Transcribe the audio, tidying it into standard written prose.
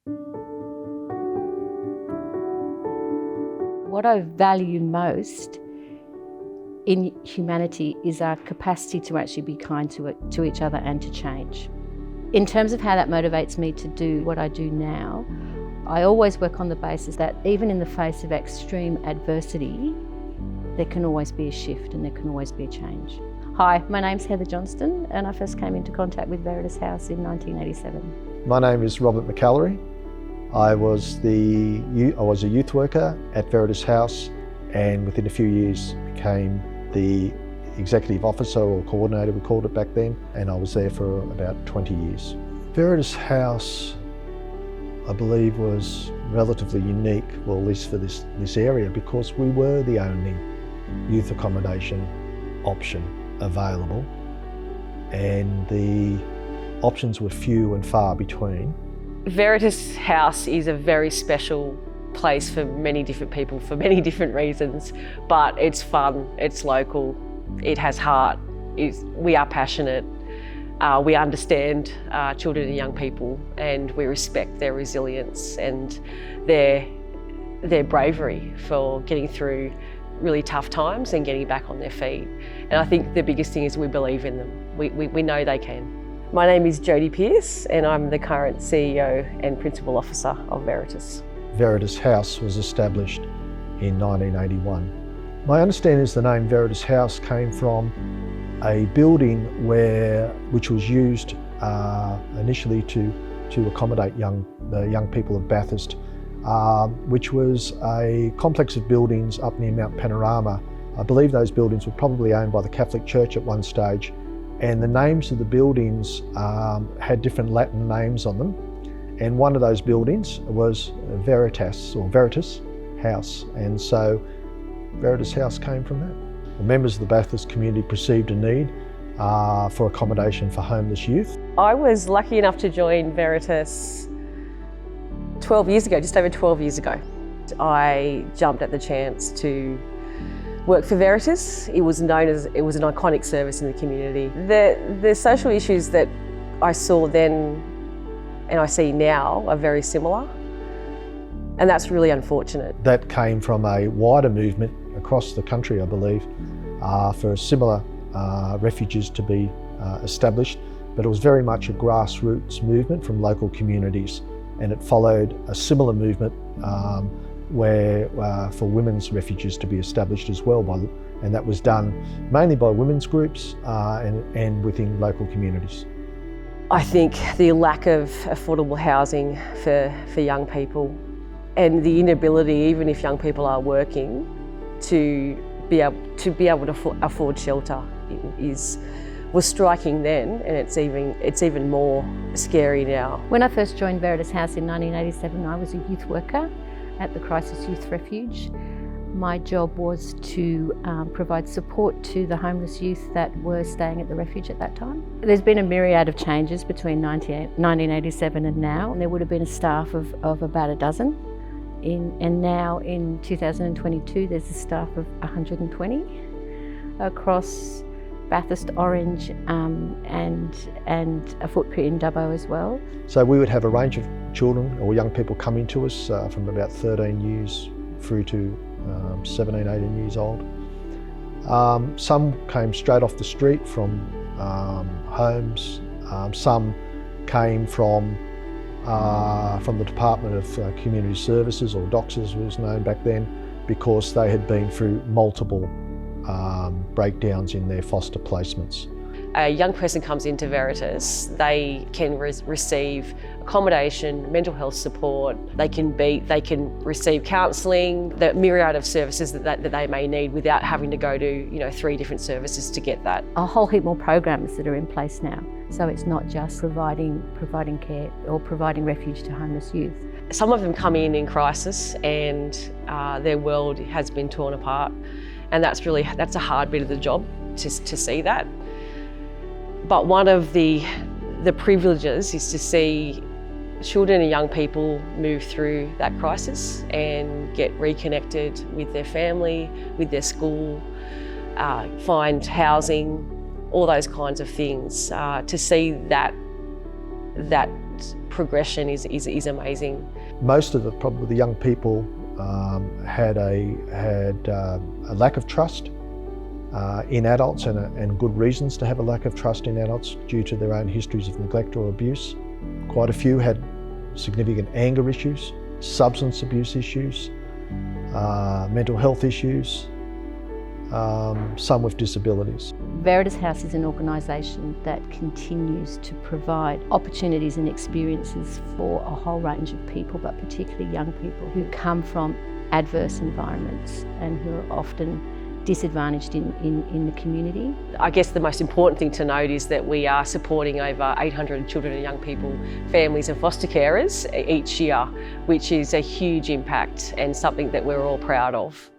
What I value most in humanity is our capacity to actually be kind to each other and to change. In terms of how that motivates me to do what I do now, I always work on the basis that even in the face of extreme adversity, there can always be a shift and there can always be a change. Hi, my name's Heather Johnston and I first came into contact with Veritas House in 1987. My name is Robert McAllery. I was a youth worker at Veritas House, and within a few years became the executive officer or coordinator, we called it back then, and I was there for about 20 years. Veritas House, I believe, was relatively unique, well, at least for this area, because we were the only youth accommodation option available, and the options were few and far between. Veritas House is a very special place for many different people for many different reasons, but it's fun, it's local, it has heart, we are passionate, we understand children and young people, and we respect their resilience and their bravery for getting through really tough times and getting back on their feet. And I think the biggest thing is we believe in them. We know they can. My name is Jodie Pearce and I'm the current CEO and Principal Officer of Veritas. Veritas House was established in 1981. My understanding is the name Veritas House came from a building which was used initially to accommodate the young people of Bathurst, which was a complex of buildings up near Mount Panorama. I believe those buildings were probably owned by the Catholic Church at one stage, and the names of the buildings had different Latin names on them. And one of those buildings was Veritas House, and so Veritas House came from that. The members of the Bathurst community perceived a need for accommodation for homeless youth. I was lucky enough to join Veritas 12 years ago, just over 12 years ago. I jumped at the chance to work for Veritas. It was an iconic service in the community. The social issues that I saw then and I see now are very similar, and that's really unfortunate. That came from a wider movement across the country, I believe, for similar refuges to be established, but it was very much a grassroots movement from local communities, and it followed a similar movement for women's refuges to be established as well, and that was done mainly by women's groups and within local communities. I think the lack of affordable housing for young people and the inability, even if young people are working, to be able to afford shelter was striking then, and it's even more scary now. When I first joined Veritas House in 1987, I was a youth worker at the Crisis Youth Refuge. My job was to provide support to the homeless youth that were staying at the refuge at that time. There's been a myriad of changes between 1987 and now, and there would have been a staff of about a dozen. And now in 2022, there's a staff of 120 across Bathurst, Orange, and a footprint in Dubbo as well. So we would have a range of children or young people coming to us from about 13 years through to 17, 18 years old. Some came straight off the street from homes. Some came from the Department of Community Services, or DOCS as it was known back then, because they had been through multiple breakdowns in their foster placements. A young person comes into Veritas, they can receive accommodation, mental health support, they can receive counselling, the myriad of services that they may need without having to go to 3 different services to get that. A whole heap more programs that are in place now. So it's not just providing care or providing refuge to homeless youth. Some of them come in crisis and their world has been torn apart, and that's a hard bit of the job to see that. But one of the privileges is to see children and young people move through that crisis and get reconnected with their family, with their school, find housing, all those kinds of things. To see that progression is amazing. Most of probably the young people had a lack of trust in adults and good reasons to have a lack of trust in adults due to their own histories of neglect or abuse. Quite a few had significant anger issues, substance abuse issues, mental health issues, some with disabilities. Veritas House is an organisation that continues to provide opportunities and experiences for a whole range of people, but particularly young people who come from adverse environments and who are often disadvantaged in the community. I guess the most important thing to note is that we are supporting over 800 children and young people, families and foster carers each year, which is a huge impact and something that we're all proud of.